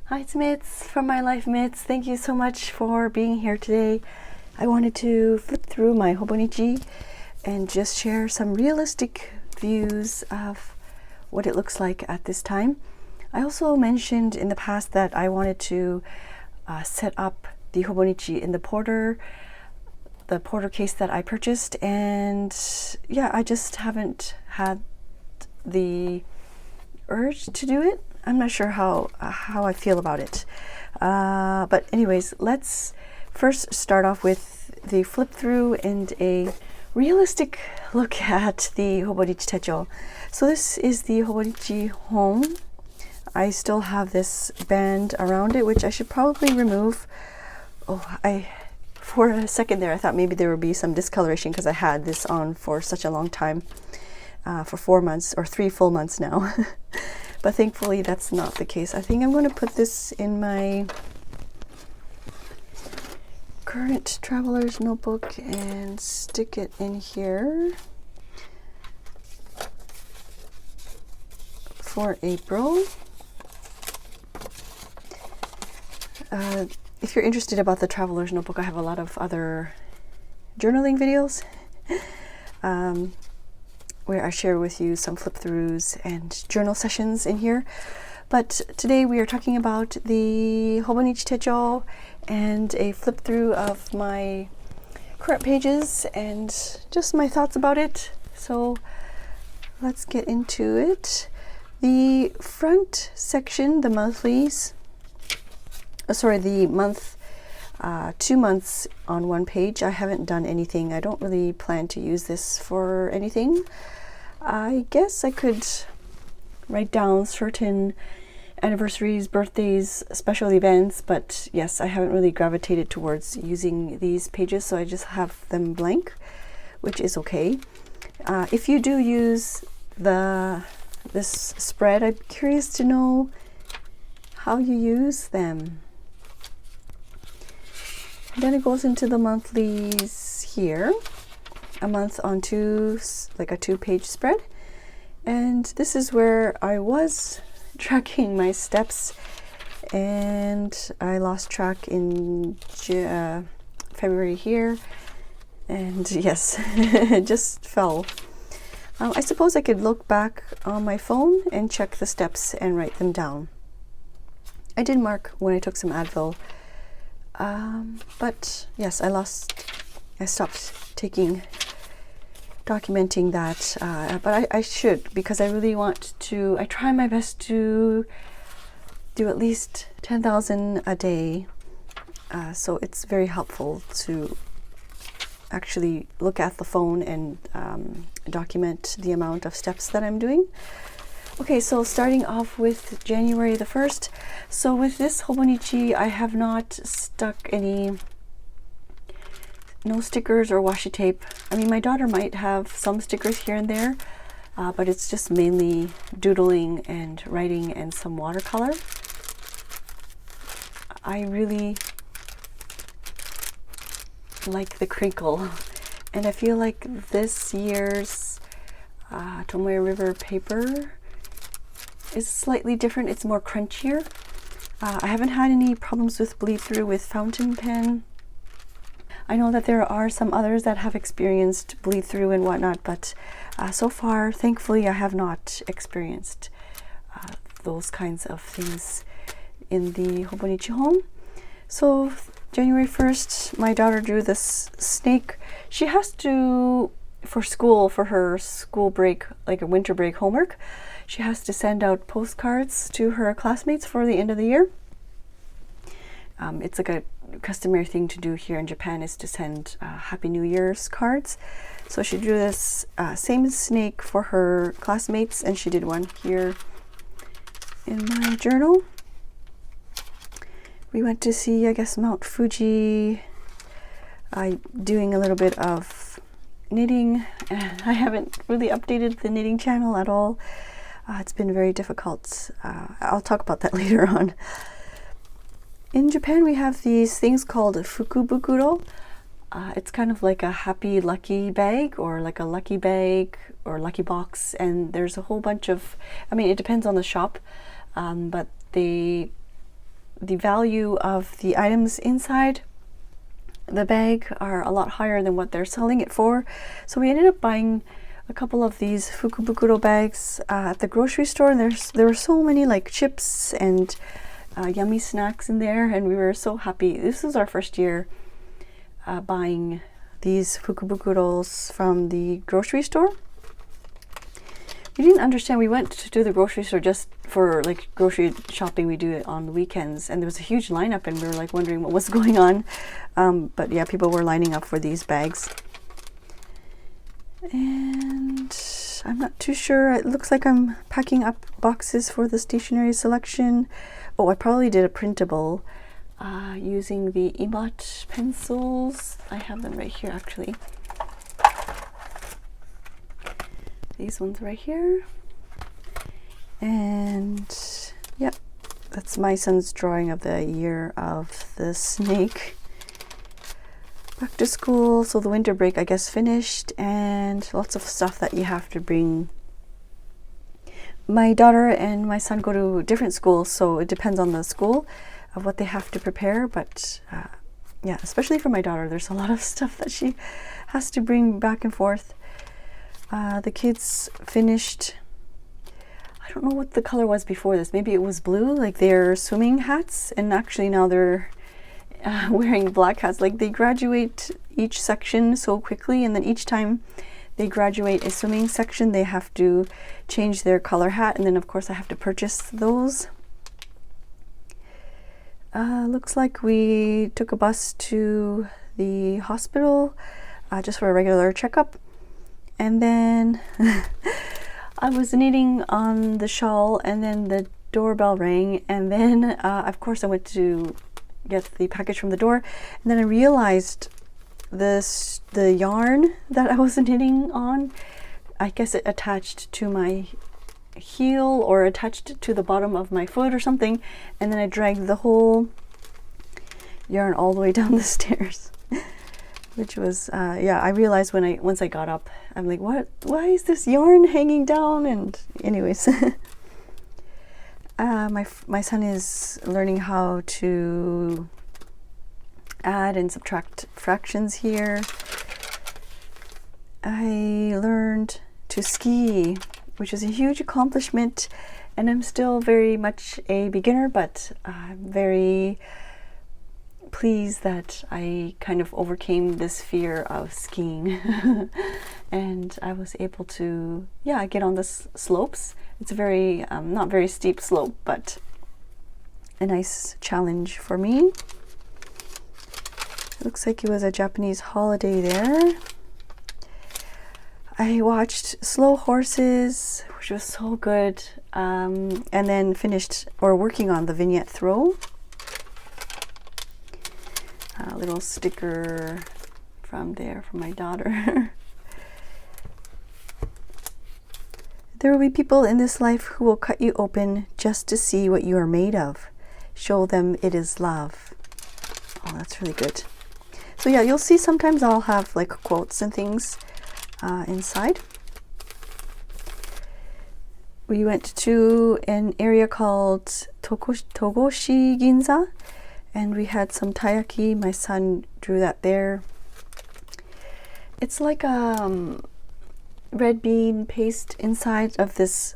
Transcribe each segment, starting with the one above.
Hi, it's Mitz from My Life Mitz. Thank you so much for being here today. I wanted to flip through my Hobonichi and just share some realistic views of what it looks like at this time. I also mentioned in the past that I wanted to set up the Hobonichi in the porter case that I purchased, and yeah, I just haven't had the urge to do it. I'm not sure how I feel about it. But anyways, let's first start off with the flip through and a realistic look at the Hobonichi Techo. So this is the Hobonichi HON. I still have this band around it, which I should probably remove. For a second there, I thought maybe there would be some discoloration because I had this on for such a long time, for 4 months or 3 full months now. But thankfully that's not the case. I think I'm going to put this in my current traveler's notebook and stick it in here for April. If you're interested about the traveler's notebook, I have a lot of other journaling videos where I share with you some flip throughs and journal sessions in here. But today we are talking about the Hobonichi Techo and a flip through of my current pages and just my thoughts about it. So let's get into it. The front section, the monthlies, the month, 2 months on one page. I haven't done anything. I don't really plan to use this for anything. I guess I could write down certain anniversaries, birthdays, special events, but yes, I haven't really gravitated towards using these pages, so I just have them blank, which is okay. If you do use this spread, I'm curious to know how you use them. Then it goes into the monthlies here, a month on like a 2-page spread. And this is where I was tracking my steps and I lost track in February here. And yes, it just fell. I suppose I could look back on my phone and check the steps and write them down. I did mark when I took some Advil. But yes, I stopped documenting that, but I should, because I really want to. I try my best to do at least 10,000 a day, so it's very helpful to actually look at the phone and document the amount of steps that I'm doing. Okay, so starting off with January the 1st. So with this Hobonichi, I have not stuck no stickers or washi tape. I mean, my daughter might have some stickers here and there, but it's just mainly doodling and writing and some watercolor. I really like the crinkle, and I feel like this year's Tomoe River paper is slightly different. It's more crunchier. I haven't had any problems with bleed through with fountain pen. I know that there are some others that have experienced bleed through and whatnot, but so far, thankfully, I have not experienced those kinds of things in the Hobonichi HON. So January 1st, my daughter drew this snake. She has to, for her school break, like a winter break homework, she has to send out postcards to her classmates for the end of the year. It's like a customary thing to do here in Japan, is to send Happy New Year's cards. So she drew this same snake for her classmates, and she did one here in my journal. We went to see, I guess, Mount Fuji. Doing a little bit of knitting. I haven't really updated the knitting channel at all. It's been very difficult. I'll talk about that later on. In Japan, we have these things called fukubukuro. It's kind of like a happy lucky bag, or like a lucky bag or lucky box, and there's a whole bunch of, I mean, it depends on the shop, but they the value of the items inside the bag are a lot higher than what they're selling it for. So we ended up buying a couple of these fukubukuro bags at the grocery store, and there were so many like chips and yummy snacks in there, and we were so happy. This was our first year buying these fukubukuros from the grocery store. We didn't understand. We went to the grocery store just for like grocery shopping. We do it on the weekends, and there was a huge lineup, and we were like wondering what was going on. But yeah, people were lining up for these bags. And I'm not too sure. It looks like I'm packing up boxes for the stationery selection. Oh, I probably did a printable using the Emot pencils. I have them right here actually. These ones right here. And yep, that's my son's drawing of the year of the snake. Back to school, so the winter break I guess finished, and lots of stuff that you have to bring. My daughter and my son go to different schools, so it depends on the school of what they have to prepare, but yeah, especially for my daughter, there's a lot of stuff that she has to bring back and forth. The kids finished, I don't know what the color was before this, maybe it was blue, like their swimming hats, and actually now they're wearing black hats. Like they graduate each section so quickly, and then each time they graduate a swimming section they have to change their color hat, and then of course I have to purchase those. Looks like we took a bus to the hospital just for a regular checkup, and then I was knitting on the shawl, and then the doorbell rang, and then of course I went to get the package from the door, and then I realized the yarn that I was knitting on, I guess it attached to my heel or attached to the bottom of my foot or something, and then I dragged the whole yarn all the way down the stairs. Which was yeah, I realized once I got up, I'm like, why is this yarn hanging down? And anyways, my son is learning how to add and subtract fractions here. I learned to ski, which is a huge accomplishment, and I'm still very much a beginner, but I'm very pleased that I kind of overcame this fear of skiing and I was able to, yeah, get on the slopes. It's a very not very steep slope, but a nice challenge for me. It looks like it was a Japanese holiday there. I watched Slow Horses, which was so good, and then finished or working on the vignette throw. A little sticker from there from my daughter. There will be people in this life who will cut you open just to see what you are made of. Show them it is love. Oh, that's really good. So yeah, you'll see sometimes I'll have like quotes and things inside. We went to an area called Togoshi Ginza, and we had some taiyaki. My son drew that there. It's like a red bean paste inside of this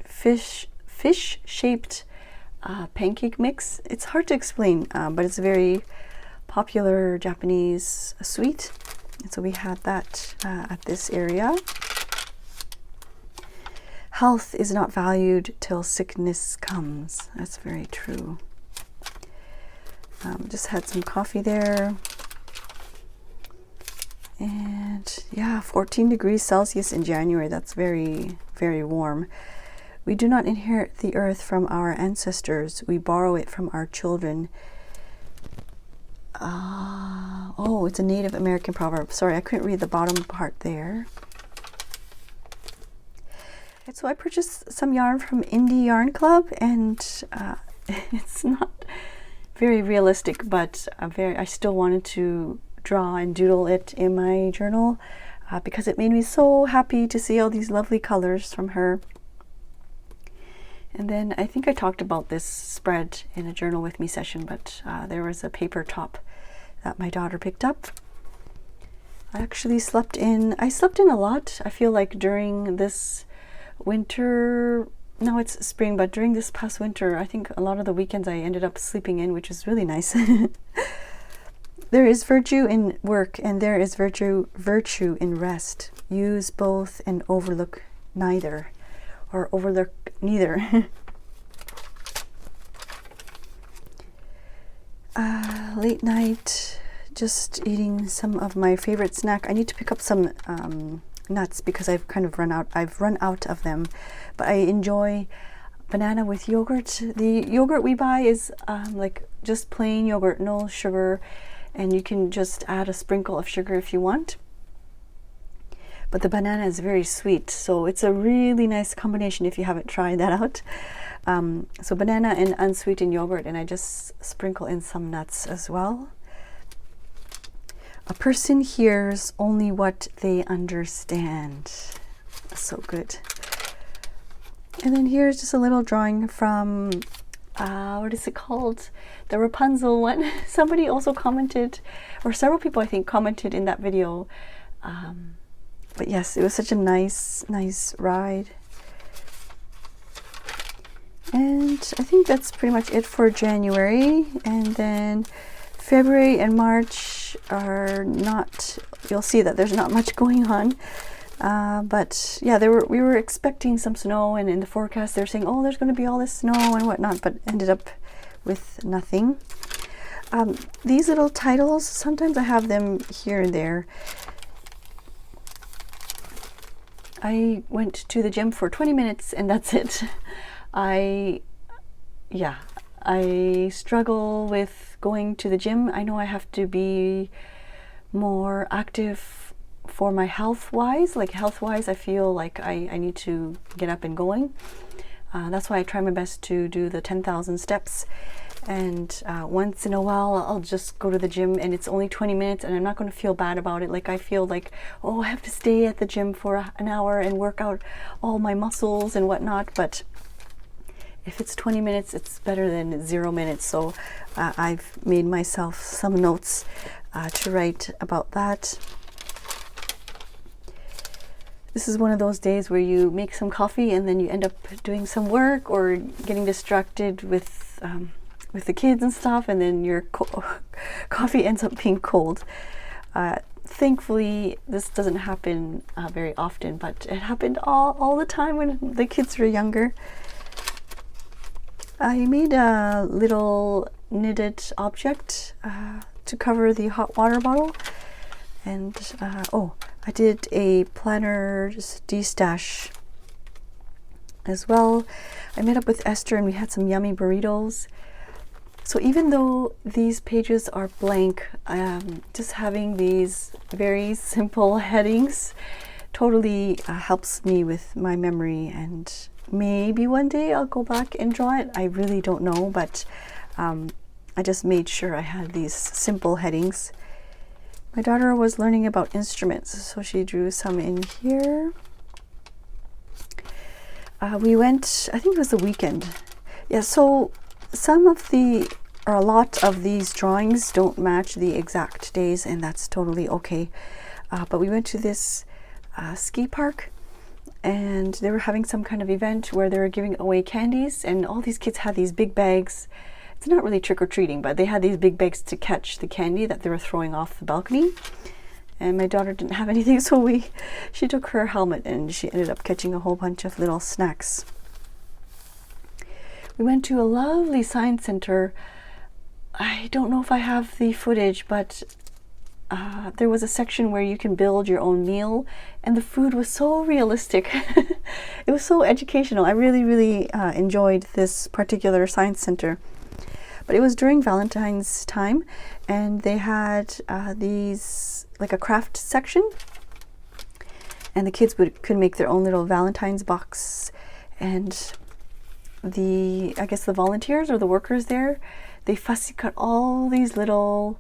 fish-shaped pancake mix. It's hard to explain, but it's a very popular Japanese sweet. And so we had that at this area. Health is not valued till sickness comes. That's very true. Just had some coffee there. And yeah, 14 degrees Celsius in January. That's very, very warm. We do not inherit the earth from our ancestors. We borrow it from our children. Oh, it's a Native American proverb. Sorry, I couldn't read the bottom part there. And so I purchased some yarn from Indie Yarn Club, and it's not very realistic, but I still wanted to draw and doodle it in my journal because it made me so happy to see all these lovely colors from her. And then I think I talked about this spread in a Journal With Me session, but there was a paper top that my daughter picked up. I actually slept in a lot. I feel like during this winter, now it's spring, but during this past winter, I think a lot of the weekends I ended up sleeping in, which is really nice. There is virtue in work and there is virtue in rest. Use both and overlook neither, or overlook neither. Late night, just eating some of my favorite snack. I need to pick up some nuts because I've kind of run out of them, but I enjoy banana with yogurt. The yogurt we buy is like just plain yogurt, no sugar, and you can just add a sprinkle of sugar if you want. But the banana is very sweet, so it's a really nice combination if you haven't tried that out. So banana and unsweetened yogurt, and I just sprinkle in some nuts as well. A person hears only what they understand. So good. And then here's just a little drawing from, what is it called? The Rapunzel one. Somebody also commented, or several people I think commented in that video. But yes, it was such a nice ride. And I think that's pretty much it for January. And then February and March are not, you'll see that there's not much going on. But yeah, we were expecting some snow, and in the forecast they're saying, oh, there's going to be all this snow and whatnot, but ended up with nothing. These little titles, sometimes I have them here and there. I went to the gym for 20 minutes and that's it. I struggle with going to the gym. I know I have to be more active for my health-wise. Like health-wise, I feel like I need to get up and going. That's why I try my best to do the 10,000 steps. And once in a while, I'll just go to the gym, and it's only 20 minutes, and I'm not going to feel bad about it. Like I feel like, oh, I have to stay at the gym for an hour and work out all my muscles and whatnot. But if it's 20 minutes, it's better than 0 minutes. So I've made myself some notes to write about that. This is one of those days where you make some coffee and then you end up doing some work or getting distracted with the kids and stuff, and then your coffee ends up being cold. Thankfully, this doesn't happen very often, but it happened all the time when the kids were younger. I made a little knitted object to cover the hot water bottle, and I did a planner de-stash as well. I met up with Esther and we had some yummy burritos. So even though these pages are blank, just having these very simple headings totally helps me with my memory, and maybe one day I'll go back and draw it. I really don't know, but I just made sure I had these simple headings. My daughter was learning about instruments, so she drew some in here. We went, I think it was the weekend. Yeah, so a lot of these drawings don't match the exact days, and that's totally okay. But we went to this ski park, and they were having some kind of event where they were giving away candies, and all these kids had these big bags. It's not really trick-or-treating, but they had these big bags to catch the candy that they were throwing off the balcony. And my daughter didn't have anything, so she took her helmet and she ended up catching a whole bunch of little snacks. We went to a lovely science center. I don't know if I have the footage, but there was a section where you can build your own meal, and the food was so realistic. It was so educational. I really enjoyed this particular science center. But it was during Valentine's time, and they had these, like a craft section, and the kids could make their own little Valentine's box. And I guess the volunteers or the workers there, they fussy cut all these little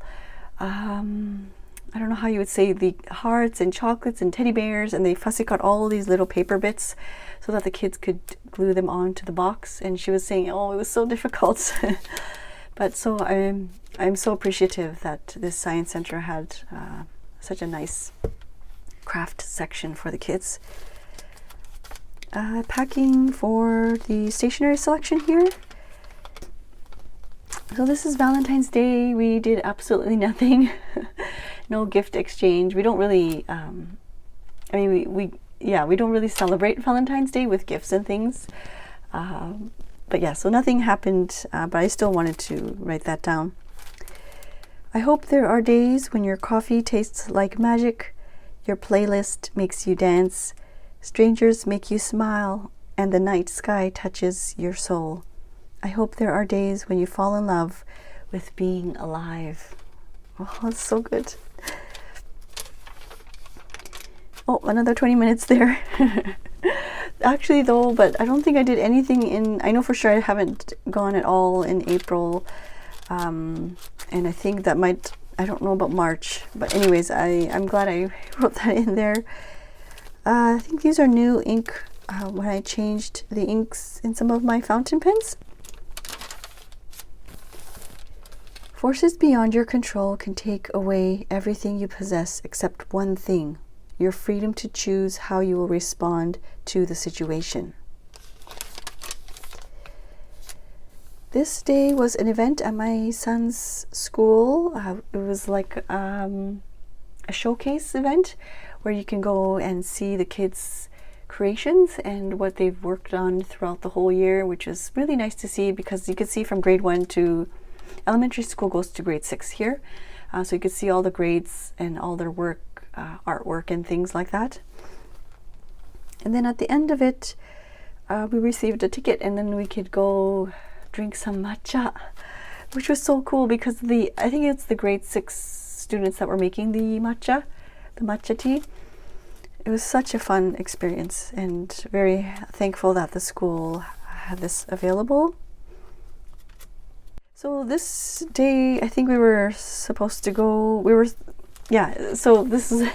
I don't know how you would say, the hearts and chocolates and teddy bears, and they fussy cut all these little paper bits so that the kids could glue them onto the box. And she was saying, oh, it was so difficult. But so I'm so appreciative that this science center had such a nice craft section for the kids. Packing for the stationery selection here. So this is Valentine's Day. We did absolutely nothing. No gift exchange. We don't really, I mean, we don't really celebrate Valentine's Day with gifts and things. But yeah, so nothing happened, but I still wanted to write that down. I hope there are days when your coffee tastes like magic, your playlist makes you dance, strangers make you smile, and the night sky touches your soul. I hope there are days when you fall in love with being alive. Oh, that's so good. Oh, another 20 minutes there. Actually though, but I don't think I did anything in, I know for sure I haven't gone at all in April. And I think that might, I don't know about March. But anyways, I'm glad I wrote that in there. I think these are new ink when I changed the inks in some of my fountain pens. Forces beyond your control can take away everything you possess except one thing, your freedom to choose how you will respond to the situation. This day was an event at my son's school. It was like a showcase event where you can go and see the kids' creations and what they've worked on throughout the whole year, which is really nice to see because you could see from grade 1 to elementary school goes to grade 6 here. So you could see all the grades and all their work, artwork and things like that. And then at the end of it, we received a ticket and then we could go drink some matcha, which was so cool because I think it's the grade 6 students that were making the matcha tea. It was such a fun experience and very thankful that the school had this available. So this day, I think we were supposed to go, so this is,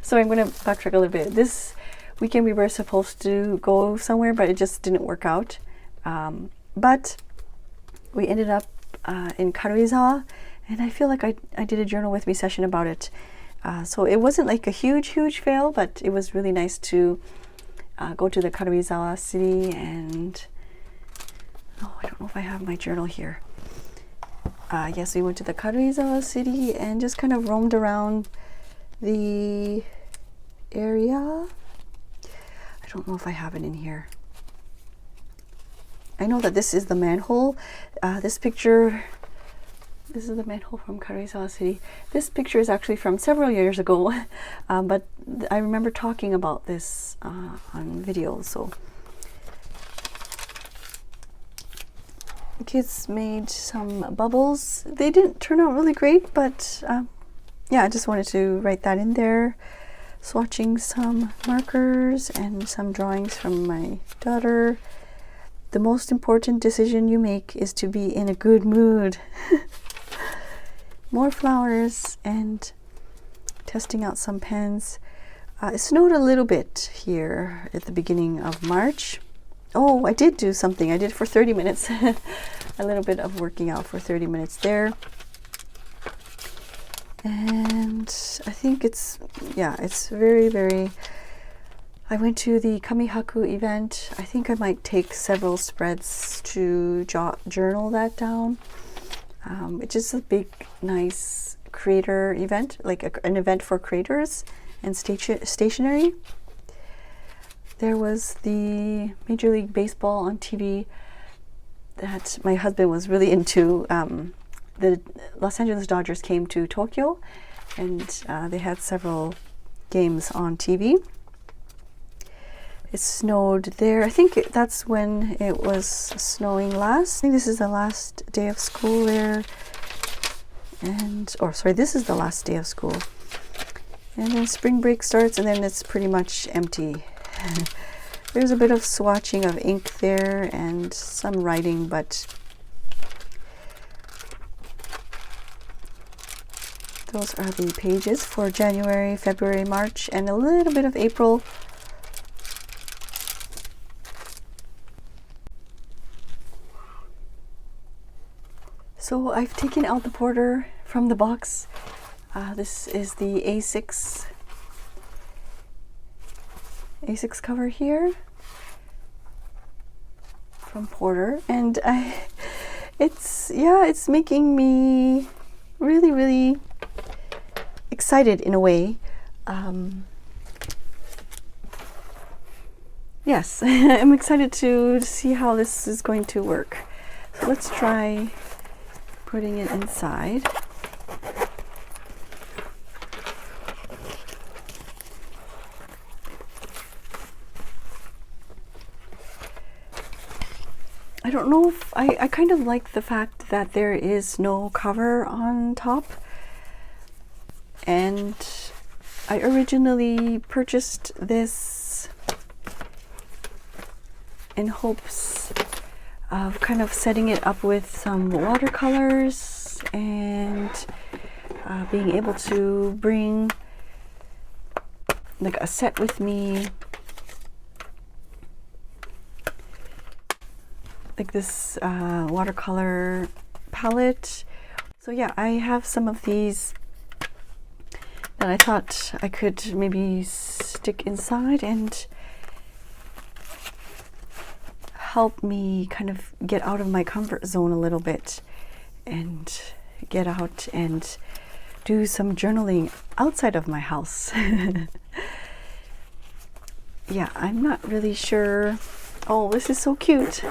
so I'm going to backtrack a little bit. This weekend we were supposed to go somewhere, but it just didn't work out. But we ended up in Karuizawa, and I feel like I did a journal with me session about it. So it wasn't like a huge fail, but it was really nice to go to the Karuizawa city and, oh, I don't know if I have my journal here. Yes, we went to the Karuizawa city and just kind of roamed around the area. I don't know if I have it in here. I know that this is the manhole. This is the manhole from Karuizawa city. This picture is actually from several years ago, but I remember talking about this on video. So the kids made some bubbles. They didn't turn out really great, but yeah, I just wanted to write that in there. Swatching some markers and some drawings from my daughter. The most important decision you make is to be in a good mood. More flowers and testing out some pens. It snowed a little bit here at the beginning of March. Oh, I did do something. I did for 30 minutes. A little bit of working out for 30 minutes there. And I think it's very, I went to the Kamihaku event. I think I might take several spreads to journal that down. It's just a big, nice creator event, like an event for creators and stationery. There was the Major League Baseball on TV that my husband was really into. The Los Angeles Dodgers came to Tokyo and they had several games on TV. It snowed there. I think that's when it was snowing last. I think this is the last day of school there. This is the last day of school. And then spring break starts and then it's pretty much empty. There's a bit of swatching of ink there and some writing, but those are the pages for January, February, March, and a little bit of April. So I've taken out the border from the box. This is the A6 cover here from Porter, and it's making me really excited in a way. Yes, I'm excited to see how this is going to work. So let's try putting it inside. I don't know if I kind of like the fact that there is no cover on top, and I originally purchased this in hopes of kind of setting it up with some watercolors and being able to bring like a set with me, like this watercolor palette. So yeah, I have some of these that I thought I could maybe stick inside and help me kind of get out of my comfort zone a little bit and get out and do some journaling outside of my house. Yeah, I'm not really sure. Oh, this is so cute.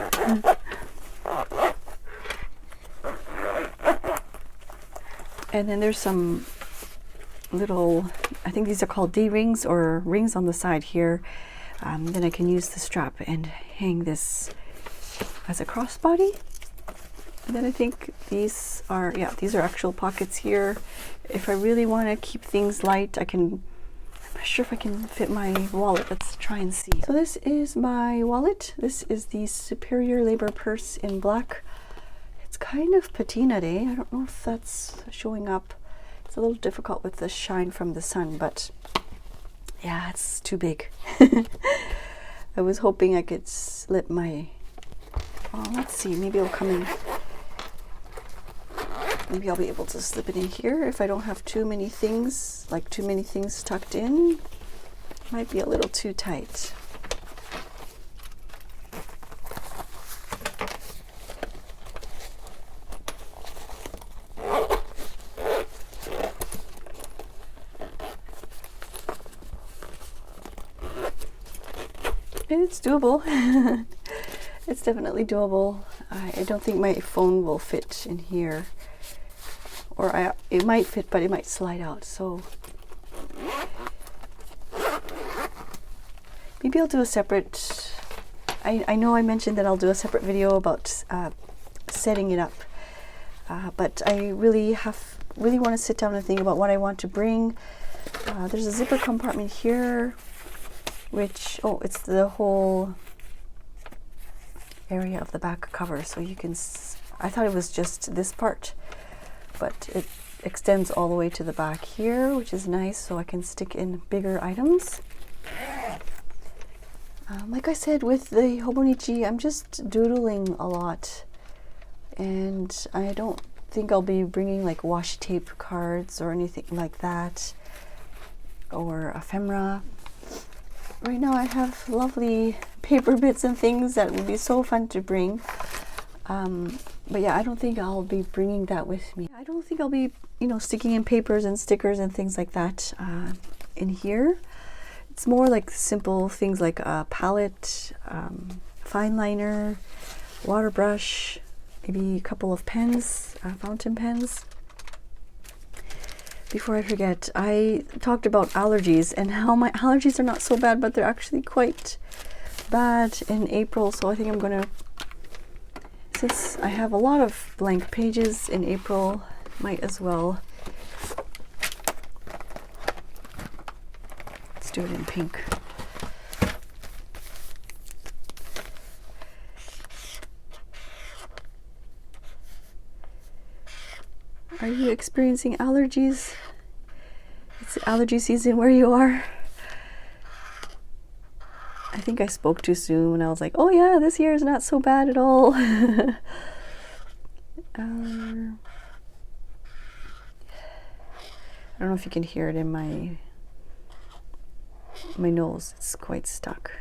And then there's some little, I think these are called D-rings or rings on the side here. Then I can use the strap and hang this as a crossbody. And then I think these are, yeah, these are actual pockets here. If I really want to keep things light, I'm not sure if I can fit my wallet. Let's try and see. So this is my wallet. This is the Superior Labor Purse in black. It's kind of patina day. I don't know if that's showing up. It's a little difficult with the shine from the sun, but yeah, it's too big. I was hoping I could slip my, oh, let's see, maybe it'll come in. Maybe I'll be able to slip it in here if I don't have too many things, like too many things tucked in. Might be a little too tight. It's doable. It's definitely doable. I don't think my phone will fit in here, or it might fit, but it might slide out. So maybe I'll do a separate. I know I mentioned that I'll do a separate video about setting it up, but I really want to sit down and think about what I want to bring. There's a zipper compartment here, which, oh, it's the whole area of the back cover, so you can I thought it was just this part, but it extends all the way to the back here, which is nice, so I can stick in bigger items. Like I said, with the Hobonichi, I'm just doodling a lot, and I don't think I'll be bringing like washi tape cards or anything like that, or ephemera. Right now I have lovely paper bits and things that would be so fun to bring. But yeah, I don't think I'll be bringing that with me. I don't think I'll be, sticking in papers and stickers and things like that in here. It's more like simple things like a palette, fine liner, water brush, maybe a couple of pens, fountain pens. Before I forget, I talked about allergies and how my allergies are not so bad, but they're actually quite bad in April. So I think I'm gonna, since I have a lot of blank pages in April, might as well. Let's do it in pink. Are you experiencing allergies It's allergy season where you are. I think I spoke too soon when I was like, oh yeah, this year is not so bad at all. I don't know if you can hear it in my nose. It's quite stuck.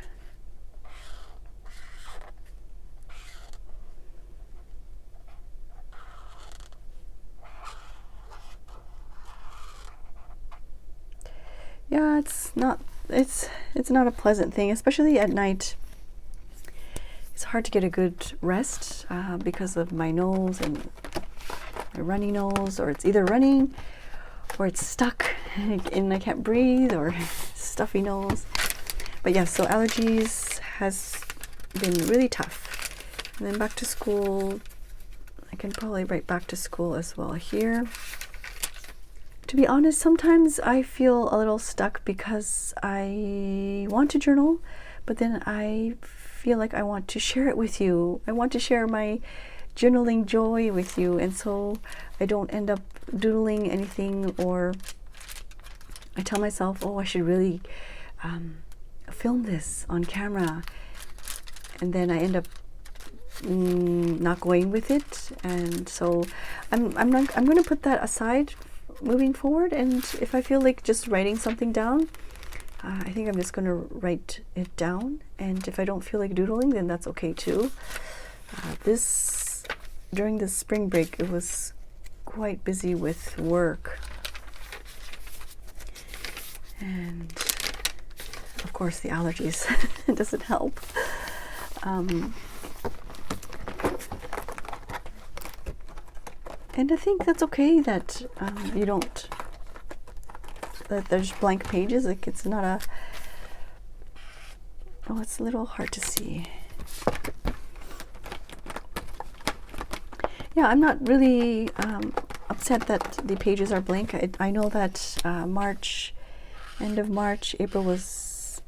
Yeah, it's not a pleasant thing, especially at night. It's hard to get a good rest because of my nose and my runny nose, or it's either running or it's stuck and I can't breathe, or stuffy nose. But yeah, so allergies has been really tough. And then back to school, I can probably write back to school as well here. To be honest, sometimes I feel a little stuck because I want to journal, but then I feel like I want to share it with you. I want to share my journaling joy with you, and so I don't end up doodling anything, or I tell myself, oh, I should really film this on camera, and then I end up not going with it. And so I'm going to put that aside moving forward, and if I feel like just writing something down, I think I'm just going to write it down, and if I don't feel like doodling, then that's okay too. During the spring break, it was quite busy with work, and of course the allergies doesn't help. And I think that's okay that that there's blank pages. Like, it's not a, oh, it's a little hard to see. Yeah, I'm not really upset that the pages are blank. I know that end of March, April was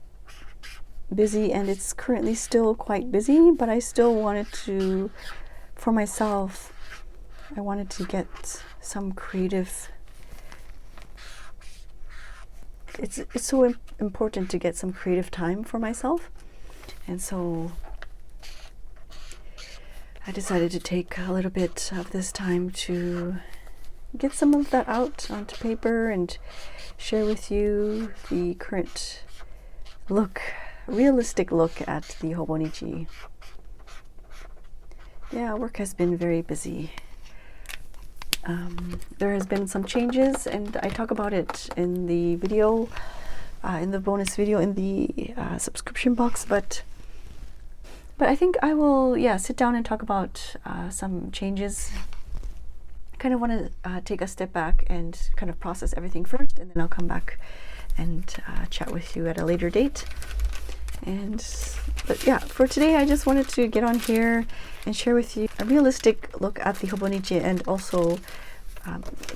busy, and it's currently still quite busy, but I still wanted to, for myself, I wanted to get some creative. It's so important to get some creative time for myself, and so I decided to take a little bit of this time to get some of that out onto paper and share with you the current look, realistic look at the Hobonichi. Yeah, work has been very busy. There has been some changes, and I talk about it in the video, in the bonus video in the subscription box, but I think I will, yeah, sit down and talk about some changes. I kind of want to take a step back and kind of process everything first, and then I'll come back and chat with you at a later date. But yeah, for today I just wanted to get on here and share with you a realistic look at the Hobonichi, and also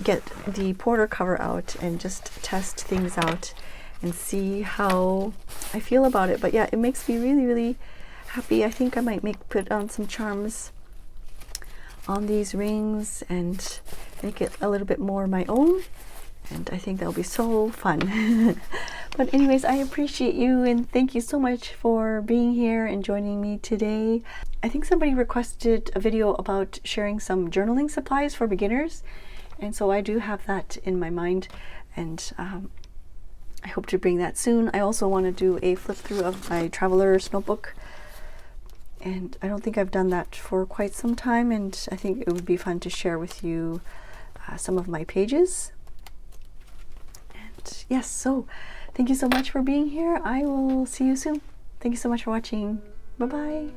get the Porter cover out and just test things out and see how I feel about it. But yeah, it makes me really, really happy. I think I might put on some charms on these rings and make it a little bit more my own, and I think that'll be so fun. But anyways, I appreciate you, and thank you so much for being here and joining me today. I think somebody requested a video about sharing some journaling supplies for beginners, and so I do have that in my mind, and I hope to bring that soon. I also want to do a flip through of my traveler's notebook, and I don't think I've done that for quite some time, and I think it would be fun to share with you some of my pages. And yes, so thank you so much for being here. I will see you soon. Thank you so much for watching. Bye-bye.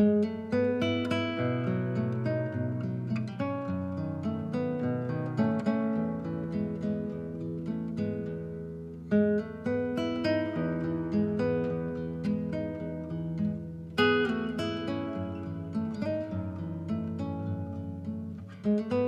Thank you.